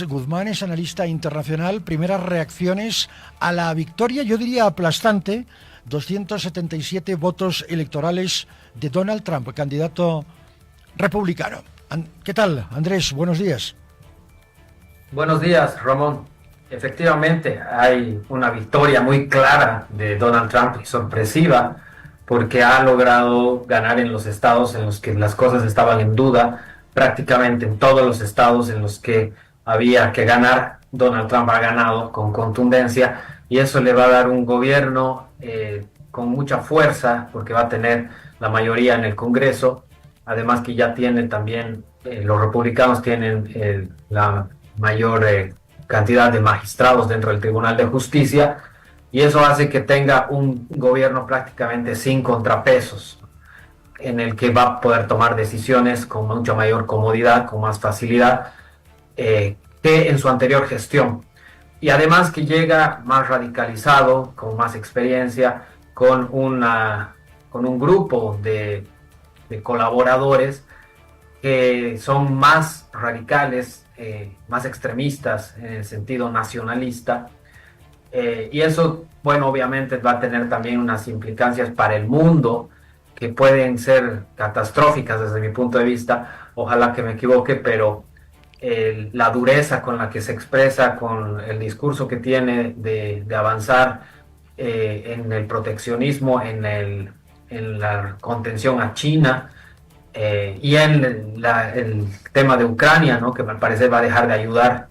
Guzmán es analista internacional. Primeras reacciones a la victoria, yo diría aplastante, 277 votos electorales de Donald Trump, candidato republicano. ¿Qué tal, Andrés? Buenos días. Buenos días, Ramón. Efectivamente, hay una victoria muy clara de Donald Trump y sorpresiva porque ha logrado ganar en los estados en los que las cosas estaban en duda, prácticamente en todos los estados en los que había que ganar. Donald Trump ha ganado con contundencia y eso le va a dar un gobierno con mucha fuerza porque va a tener la mayoría en el Congreso. Además que ya tiene también, los republicanos tienen la mayor cantidad de magistrados dentro del Tribunal de Justicia y eso hace que tenga un gobierno prácticamente sin contrapesos, en el que va a poder tomar decisiones con mucha mayor comodidad, con más facilidad que en su anterior gestión. Y además que llega más radicalizado, con más experiencia, con un grupo de colaboradores que son más radicales, más extremistas en el sentido nacionalista. Y eso, bueno, obviamente va a tener también unas implicancias para el mundo que pueden ser catastróficas desde mi punto de vista. Ojalá que me equivoque, pero la dureza con la que se expresa, con el discurso que tiene de avanzar en el proteccionismo, en la contención a China, y en el tema de Ucrania, ¿no? Que al parecer va a dejar de ayudar,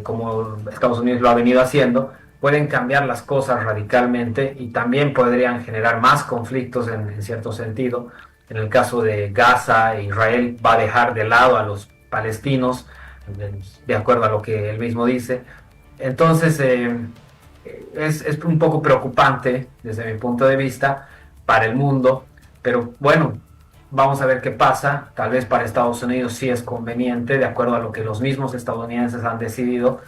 como Estados Unidos lo ha venido haciendo, pueden cambiar las cosas radicalmente y también podrían generar más conflictos en cierto sentido. En el caso de Gaza, Israel va a dejar de lado a los palestinos, de acuerdo a lo que él mismo dice. Entonces, es un poco preocupante desde mi punto de vista para el mundo, pero bueno, vamos a ver qué pasa. Tal vez para Estados Unidos sí es conveniente, de acuerdo a lo que los mismos estadounidenses han decidido,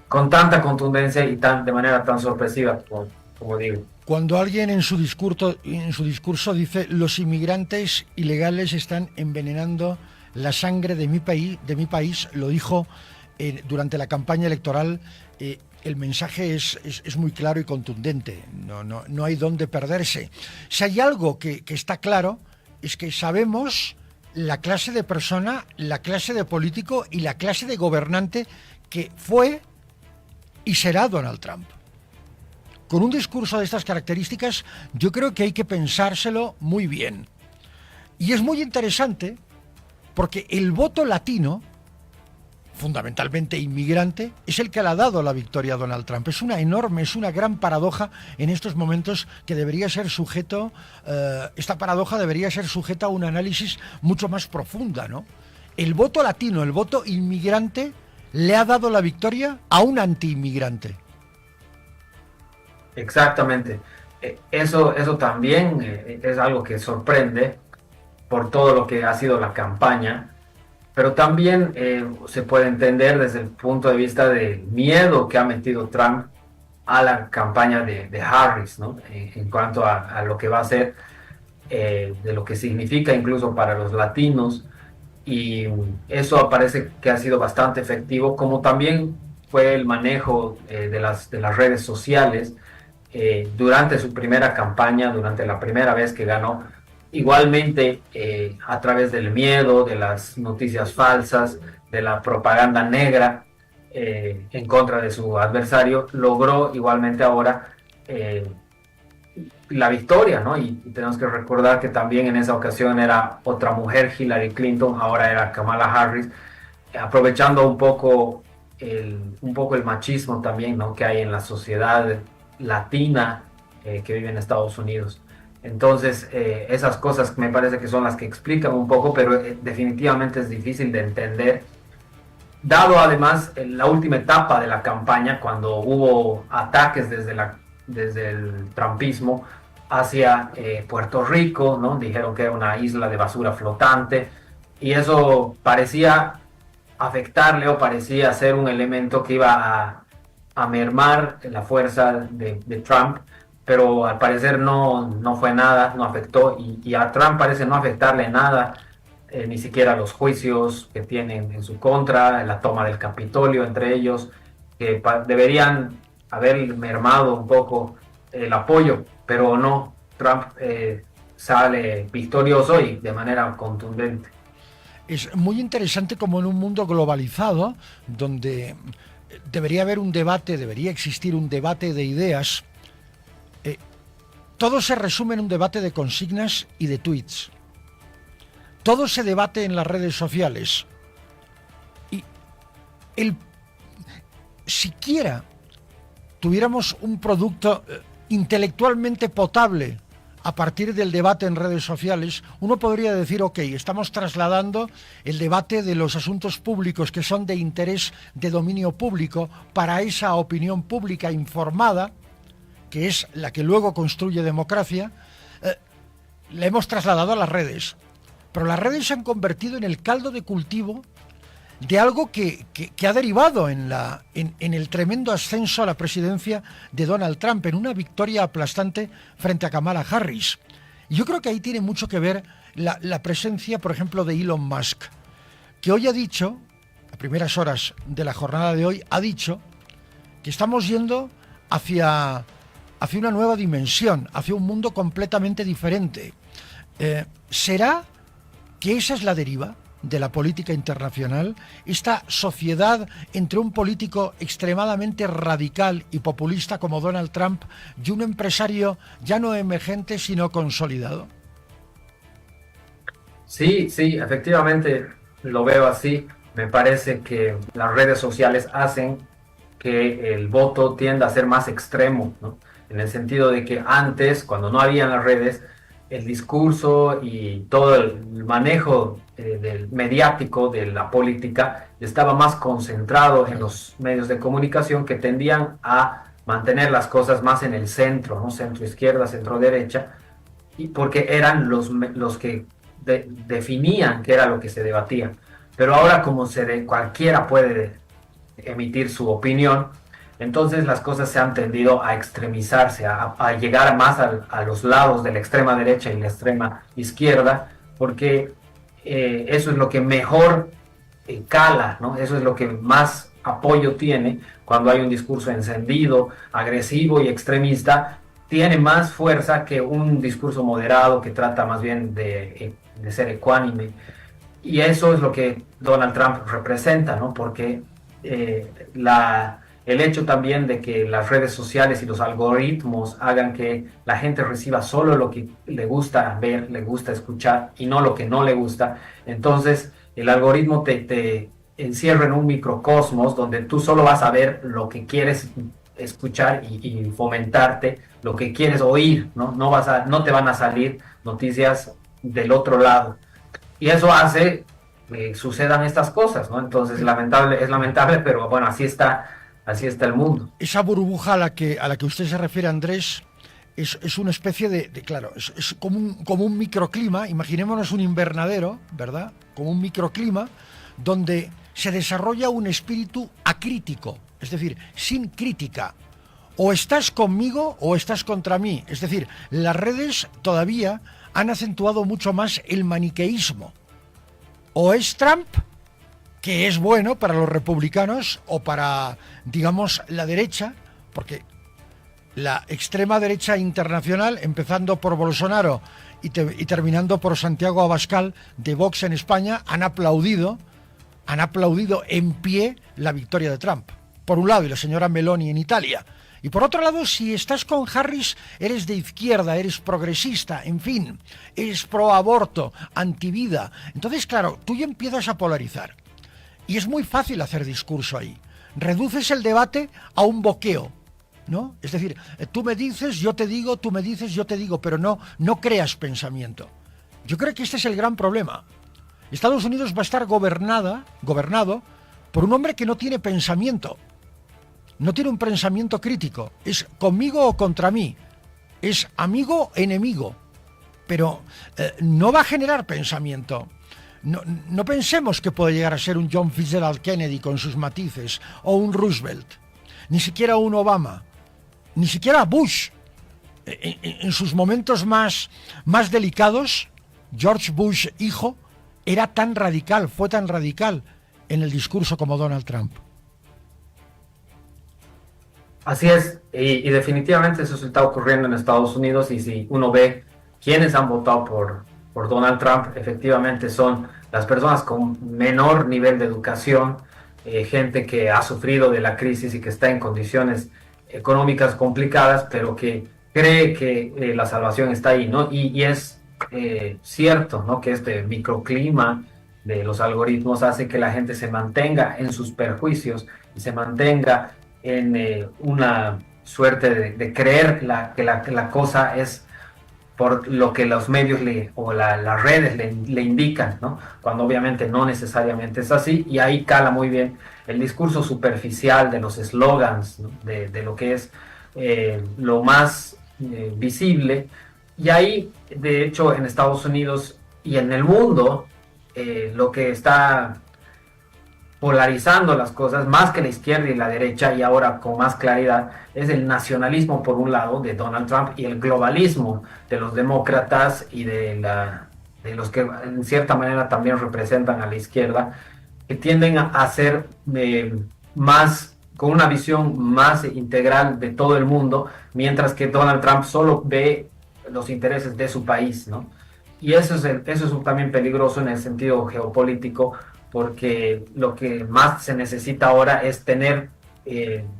con tanta contundencia y de manera tan sorpresiva, como digo. Cuando alguien en su discurso dice los inmigrantes ilegales están envenenando la sangre de mi país, lo dijo durante la campaña electoral. El mensaje es muy claro y contundente. No hay dónde perderse. Si hay algo que está claro, es que sabemos la clase de persona, la clase de político y la clase de gobernante que fue y será Donald Trump. Con un discurso de estas características, yo creo que hay que pensárselo muy bien. Y es muy interesante porque el voto latino, fundamentalmente inmigrante, es el que le ha dado la victoria a Donald Trump. Es una gran paradoja en estos momentos que debería ser esta paradoja debería ser sujeta a un análisis mucho más profunda, ¿no? El voto latino, el voto inmigrante, le ha dado la victoria a un anti-inmigrante. Exactamente. Eso también es algo que sorprende por todo lo que ha sido la campaña, pero también se puede entender desde el punto de vista del miedo que ha metido Trump a la campaña de Harris, ¿no? En cuanto a lo que va a ser, de lo que significa incluso para los latinos, y eso parece que ha sido bastante efectivo, como también fue el manejo de las redes sociales durante su primera campaña, durante la primera vez que ganó. Igualmente, a través del miedo, de las noticias falsas, de la propaganda negra en contra de su adversario, logró igualmente ahora la victoria, ¿no? Y tenemos que recordar que también en esa ocasión era otra mujer, Hillary Clinton, ahora era Kamala Harris, aprovechando un poco el machismo también, ¿no? Que hay en la sociedad latina que vive en Estados Unidos. Entonces, esas cosas me parece que son las que explican un poco, pero definitivamente es difícil de entender, dado además la última etapa de la campaña, cuando hubo ataques desde el trumpismo hacia Puerto Rico, ¿no? Dijeron que era una isla de basura flotante, y eso parecía afectarle o parecía ser un elemento que iba a mermar la fuerza de Trump, pero al parecer no fue nada, no afectó, y a Trump parece no afectarle nada ni siquiera los juicios que tienen en su contra, la toma del Capitolio entre ellos, que deberían haber mermado un poco el apoyo, pero no, Trump sale victorioso y de manera contundente. Es muy interesante como en un mundo globalizado, donde debería haber un debate, debería existir un debate de ideas, todo se resume en un debate de consignas y de tweets. Todo se debate en las redes sociales. Y siquiera tuviéramos un producto intelectualmente potable a partir del debate en redes sociales, uno podría decir, ok, estamos trasladando el debate de los asuntos públicos que son de interés de dominio público para esa opinión pública informada, que es la que luego construye democracia, la hemos trasladado a las redes. Pero las redes se han convertido en el caldo de cultivo de algo que ha derivado en el tremendo ascenso a la presidencia de Donald Trump, en una victoria aplastante frente a Kamala Harris. Y yo creo que ahí tiene mucho que ver la presencia, por ejemplo, de Elon Musk, que hoy ha dicho, a primeras horas de la jornada de hoy, ha dicho que estamos yendo hacia una nueva dimensión, hacia un mundo completamente diferente. ¿Será que esa es la deriva de la política internacional, esta sociedad entre un político extremadamente radical y populista como Donald Trump y un empresario ya no emergente sino consolidado? Sí, sí, efectivamente lo veo así. Me parece que las redes sociales hacen que el voto tienda a ser más extremo, ¿no? En el sentido de que antes, cuando no habían las redes, el discurso y todo el manejo del mediático de la política estaba más concentrado en los medios de comunicación, que tendían a mantener las cosas más en el centro, ¿no? Centro izquierda, centro derecha, y porque eran los que definían qué era lo que se debatía. Pero ahora, como cualquiera puede emitir su opinión, entonces las cosas se han tendido a extremizarse, a llegar más a los lados de la extrema derecha y la extrema izquierda, porque eso es lo que mejor cala, ¿no? Eso es lo que más apoyo tiene cuando hay un discurso encendido, agresivo y extremista. Tiene más fuerza que un discurso moderado que trata más bien de ser ecuánime. Y eso es lo que Donald Trump representa, ¿no? Porque el hecho también de que las redes sociales y los algoritmos hagan que la gente reciba solo lo que le gusta ver, le gusta escuchar y no lo que no le gusta, entonces el algoritmo te encierra en un microcosmos donde tú solo vas a ver lo que quieres escuchar y fomentarte lo que quieres oír, ¿no? No te van a salir noticias del otro lado. Y eso hace que sucedan estas cosas, ¿no? Entonces es lamentable, pero bueno, así está el mundo. Esa burbuja a la que usted se refiere, Andrés, es una especie claro, es como un microclima. Imaginémonos un invernadero, ¿verdad? Como un microclima donde se desarrolla un espíritu acrítico, es decir, sin crítica. O estás conmigo o estás contra mí. Es decir, las redes todavía han acentuado mucho más el maniqueísmo. O es Trump, que es bueno para los republicanos, o para, digamos, la derecha, porque la extrema derecha internacional, empezando por Bolsonaro y terminando por Santiago Abascal de Vox en España, han aplaudido en pie la victoria de Trump, por un lado, y la señora Meloni en Italia. Y por otro lado, si estás con Harris, eres de izquierda, eres progresista, en fin, eres pro aborto, antivida. Entonces, claro, tú ya empiezas a polarizar. Y es muy fácil hacer discurso ahí. Reduces el debate a un boqueo, ¿no? Es decir, tú me dices, yo te digo, tú me dices, yo te digo, pero no creas pensamiento. Yo creo que este es el gran problema. Estados Unidos va a estar gobernado por un hombre que no tiene pensamiento. No tiene un pensamiento crítico. Es conmigo o contra mí. Es amigo o enemigo. Pero no va a generar pensamiento. No pensemos que puede llegar a ser un John Fitzgerald Kennedy con sus matices, o un Roosevelt, ni siquiera un Obama, ni siquiera Bush. En sus momentos más delicados, George Bush hijo era tan radical, fue tan radical en el discurso como Donald Trump. Así es, y definitivamente eso se está ocurriendo en Estados Unidos, y si uno ve quienes han votado por Donald Trump, efectivamente son las personas con menor nivel de educación, gente que ha sufrido de la crisis y que está en condiciones económicas complicadas, pero que cree que la salvación está ahí, ¿no? Y es cierto, ¿no?, que este microclima de los algoritmos hace que la gente se mantenga en sus perjuicios y se mantenga en una suerte de creer que la cosa es por lo que los medios las redes le indican, ¿no? Cuando obviamente no necesariamente es así, y ahí cala muy bien el discurso superficial de los eslogans, ¿no?, de lo que es lo más visible, y ahí, de hecho, en Estados Unidos y en el mundo, lo que está polarizando las cosas, más que la izquierda y la derecha, y ahora con más claridad, es el nacionalismo por un lado de Donald Trump y el globalismo de los demócratas y de los que en cierta manera también representan a la izquierda, que tienden a ser más, con una visión más integral de todo el mundo, mientras que Donald Trump solo ve los intereses de su país, ¿no? Y eso es también peligroso en el sentido geopolítico, porque lo que más se necesita ahora es tener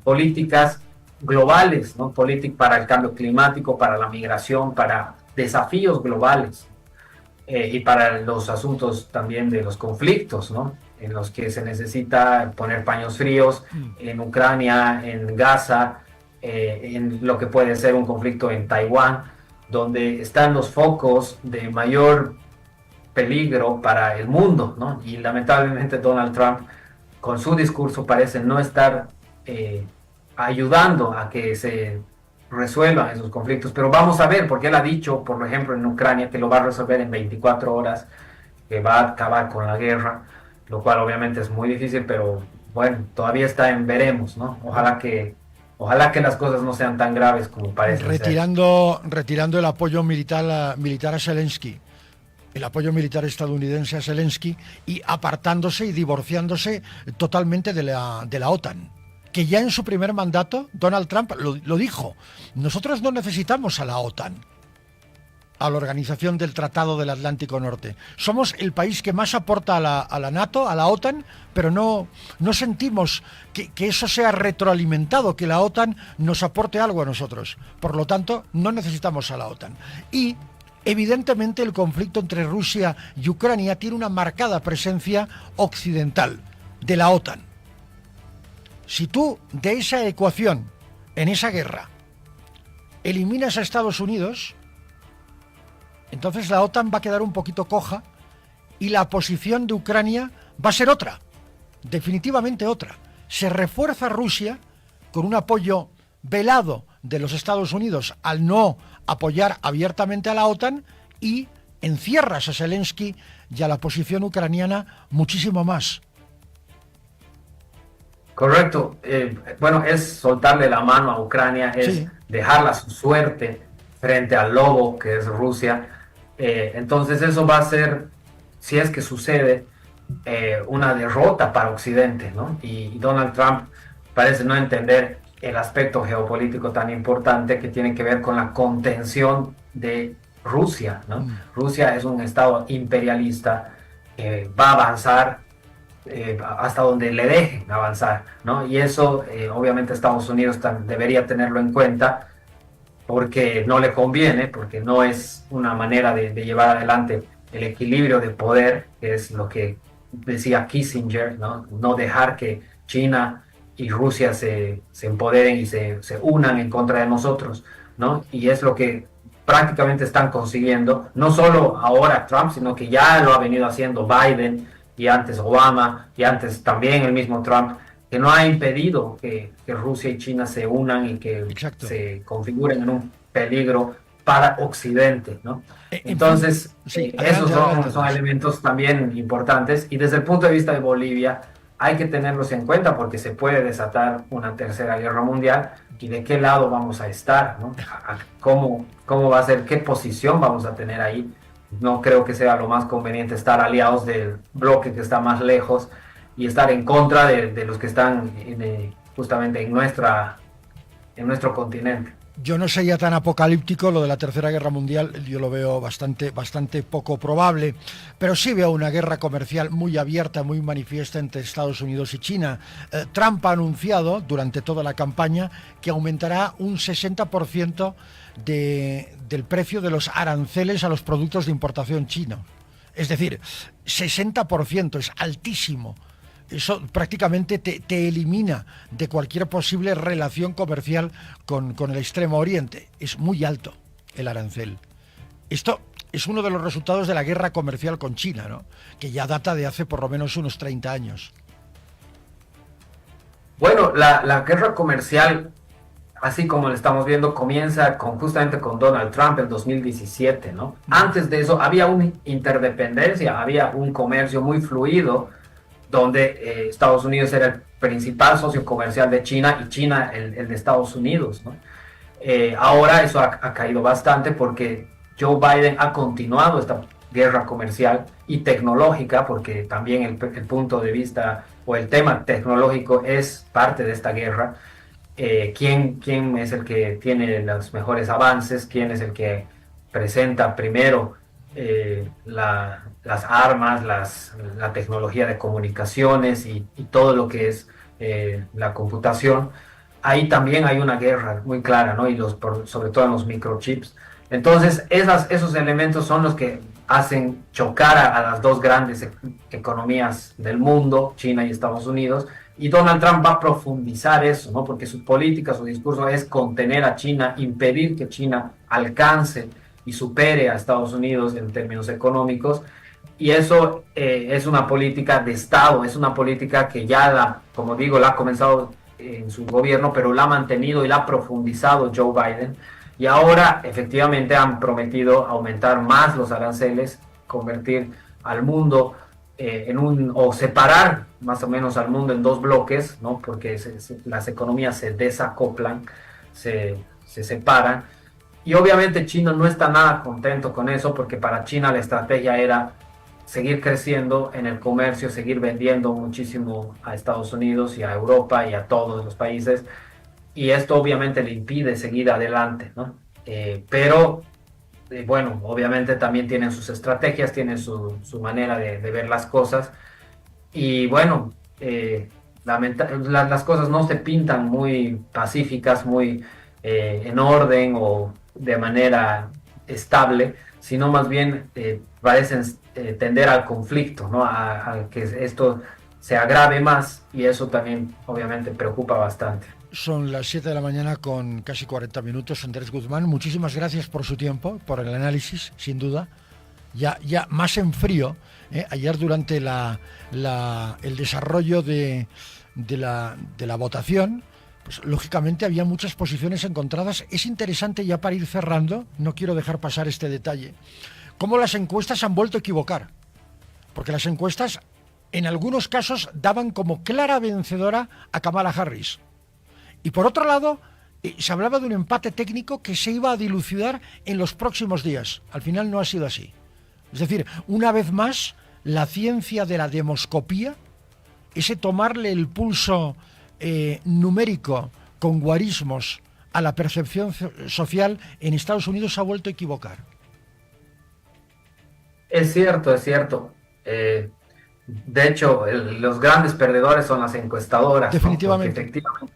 políticas globales, ¿no? Para el cambio climático, para la migración, para desafíos globales, y para los asuntos también de los conflictos, ¿no?, en los que se necesita poner paños fríos en Ucrania, en Gaza, en lo que puede ser un conflicto en Taiwán, donde están los focos de mayor peligro para el mundo, ¿no? Y lamentablemente Donald Trump, con su discurso, parece no estar ayudando a que se resuelvan esos conflictos. Pero vamos a ver, porque él ha dicho, por ejemplo, en Ucrania, que lo va a resolver en 24 horas, que va a acabar con la guerra, lo cual obviamente es muy difícil, pero bueno, todavía está en veremos, ¿no? Ojalá que las cosas no sean tan graves como parecen retirando el apoyo militar a Zelensky, el apoyo militar estadounidense a Zelensky, y apartándose y divorciándose totalmente de la OTAN, que ya en su primer mandato Donald Trump lo dijo: nosotros no necesitamos a la OTAN, a la Organización del Tratado del Atlántico Norte. Somos el país que más aporta a la NATO, a la OTAN, pero no sentimos que eso sea retroalimentado, que la OTAN nos aporte algo a nosotros. Por lo tanto, no necesitamos a la OTAN. Y evidentemente el conflicto entre Rusia y Ucrania tiene una marcada presencia occidental de la OTAN. Si tú de esa ecuación, en esa guerra, eliminas a Estados Unidos, entonces la OTAN va a quedar un poquito coja y la posición de Ucrania va a ser otra, definitivamente otra. Se refuerza Rusia con un apoyo velado de los Estados Unidos al no apoyar abiertamente a la OTAN, y encierras a Zelensky y a la posición ucraniana muchísimo más. Correcto. Bueno, es soltarle la mano a Ucrania, es Sí. dejarla a su suerte frente al lobo que es Rusia. Entonces eso va a ser, si es que sucede, una derrota para Occidente, ¿no? Y Donald Trump parece no entender el aspecto geopolítico tan importante que tiene que ver con la contención de Rusia, ¿no? Rusia es un estado imperialista que va a avanzar hasta donde le dejen avanzar, ¿no? Y eso obviamente Estados Unidos debería tenerlo en cuenta, porque no le conviene, porque no es una manera de llevar adelante el equilibrio de poder, que es lo que decía Kissinger, ¿no? No dejar que China y Rusia se empoderen y se unan en contra de nosotros, ¿no? Y es lo que prácticamente están consiguiendo, no solo ahora Trump, sino que ya lo ha venido haciendo Biden, y antes Obama, y antes también el mismo Trump, que no ha impedido que Rusia y China se unan y que Exacto. se configuren en un peligro para Occidente, ¿no? Entonces, sí, esos adelante. son elementos también importantes, y desde el punto de vista de Bolivia hay que tenerlos en cuenta, porque se puede desatar una tercera guerra mundial, y de qué lado vamos a estar, ¿no? ¿Cómo va a ser, qué posición vamos a tener ahí no creo que sea lo más conveniente estar aliados del bloque que está más lejos y estar en contra de los que están justamente en nuestro continente. Yo no sería tan apocalíptico, lo de la Tercera Guerra Mundial yo lo veo bastante poco probable, pero sí veo una guerra comercial muy abierta, muy manifiesta entre Estados Unidos y China. Trump ha anunciado durante toda la campaña que aumentará un 60% del precio de los aranceles a los productos de importación chino. Es decir, 60% es altísimo. Eso prácticamente te elimina de cualquier posible relación comercial con el Extremo Oriente. Es muy alto el arancel. Esto es uno de los resultados de la guerra comercial con China, ¿no? Que ya data de hace por lo menos unos 30 años. Bueno, la guerra comercial, así como lo estamos viendo, comienza justamente con Donald Trump en 2017, ¿no? Antes de eso había una interdependencia, había un comercio muy fluido, donde Estados Unidos era el principal socio comercial de China y China el de Estados Unidos, ¿no? Ahora eso ha caído bastante porque Joe Biden ha continuado esta guerra comercial y tecnológica, porque también el punto de vista o el tema tecnológico es parte de esta guerra. ¿Quién es el que tiene los mejores avances? ¿Quién es el que presenta primero las armas, la tecnología de comunicaciones y todo lo que es la computación? Ahí también hay una guerra muy clara, ¿no? Y sobre todo en los microchips. Entonces, esos elementos son los que hacen chocar a las dos grandes economías del mundo, China y Estados Unidos, y Donald Trump va a profundizar eso, ¿no? Porque su política, su discurso es contener a China, impedir que China alcance y supere a Estados Unidos en términos económicos, y eso es una política de Estado, es una política que ya, como digo, la ha comenzado en su gobierno, pero la ha mantenido y la ha profundizado Joe Biden, y ahora efectivamente han prometido aumentar más los aranceles, convertir al mundo o separar más o menos al mundo en dos bloques, ¿no? Porque las economías se desacoplan, se separan. Y obviamente China no está nada contento con eso, porque para China la estrategia era seguir creciendo en el comercio, seguir vendiendo muchísimo a Estados Unidos y a Europa y a todos los países. Y esto obviamente le impide seguir adelante, ¿no? Pero bueno, obviamente también tienen sus estrategias, tienen su manera de ver las cosas. Y bueno, las cosas no se pintan muy pacíficas, muy en orden o de manera estable, sino más bien parecen tender al conflicto, ¿no? A que esto se agrave más, y eso también obviamente preocupa bastante. Son las 7 de la mañana con casi 40 minutos. Andrés Guzmán, muchísimas gracias por su tiempo, por el análisis, sin duda. Ya más en frío, ayer durante el desarrollo de la votación, pues lógicamente había muchas posiciones encontradas. Es interesante, ya para ir cerrando, no quiero dejar pasar este detalle, cómo las encuestas han vuelto a equivocar. Porque las encuestas, en algunos casos, daban como clara vencedora a Kamala Harris. Y por otro lado, se hablaba de un empate técnico que se iba a dilucidar en los próximos días. Al final no ha sido así. Es decir, una vez más, la ciencia de la demoscopía, ese tomarle el pulso numérico con guarismos a la percepción social en Estados Unidos se ha vuelto a equivocar. Es cierto, es cierto. De hecho, los grandes perdedores son las encuestadoras, definitivamente, ¿no? Porque efectivamente,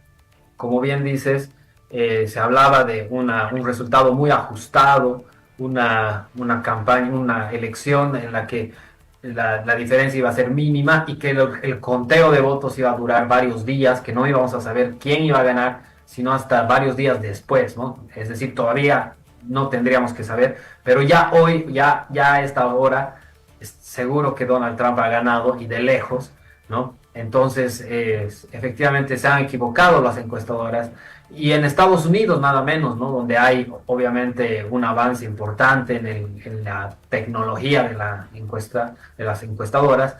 como bien dices, se hablaba de un resultado muy ajustado, una campaña, una elección en la que la diferencia iba a ser mínima y que el conteo de votos iba a durar varios días, que no íbamos a saber quién iba a ganar, sino hasta varios días después, ¿no? Es decir, todavía no tendríamos que saber, pero ya hoy, ya a esta hora, es seguro que Donald Trump ha ganado, y de lejos, ¿no? Entonces, efectivamente se han equivocado las encuestadoras, y en Estados Unidos nada menos, ¿no? Donde hay obviamente un avance importante en la tecnología de las encuestadoras,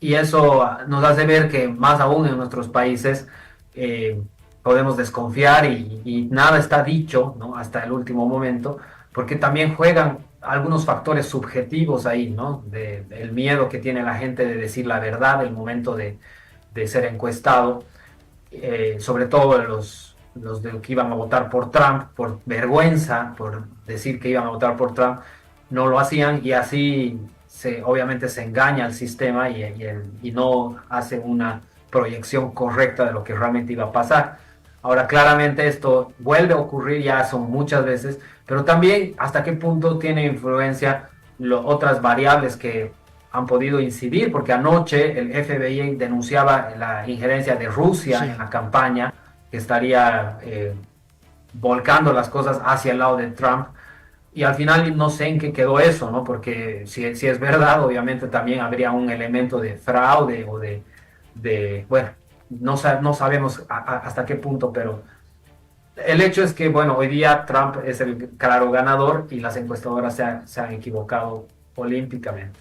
y eso nos hace ver que más aún en nuestros países podemos desconfiar, y nada está dicho, ¿no? Hasta el último momento, porque también juegan algunos factores subjetivos ahí, ¿no? El miedo que tiene la gente de decir la verdad el momento de ser encuestado, sobre todo los de que iban a votar por Trump, por vergüenza, por decir que iban a votar por Trump, no lo hacían y así obviamente se engaña al sistema y no hace una proyección correcta de lo que realmente iba a pasar. Ahora, claramente esto vuelve a ocurrir, ya son muchas veces, pero también hasta qué punto tiene influencia otras variables que han podido incidir, porque anoche el FBI denunciaba la injerencia de Rusia Sí. en la campaña, que estaría volcando las cosas hacia el lado de Trump. Y al final no sé en qué quedó eso, ¿no? Porque si es verdad, obviamente también habría un elemento de fraude o bueno, no sabemos hasta qué punto, pero el hecho es que, bueno, hoy día Trump es el claro ganador y las encuestadoras se han equivocado olímpicamente.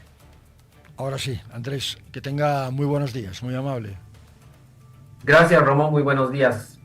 Ahora sí, Andrés, que tenga muy buenos días, muy amable. Gracias, Ramón, muy buenos días.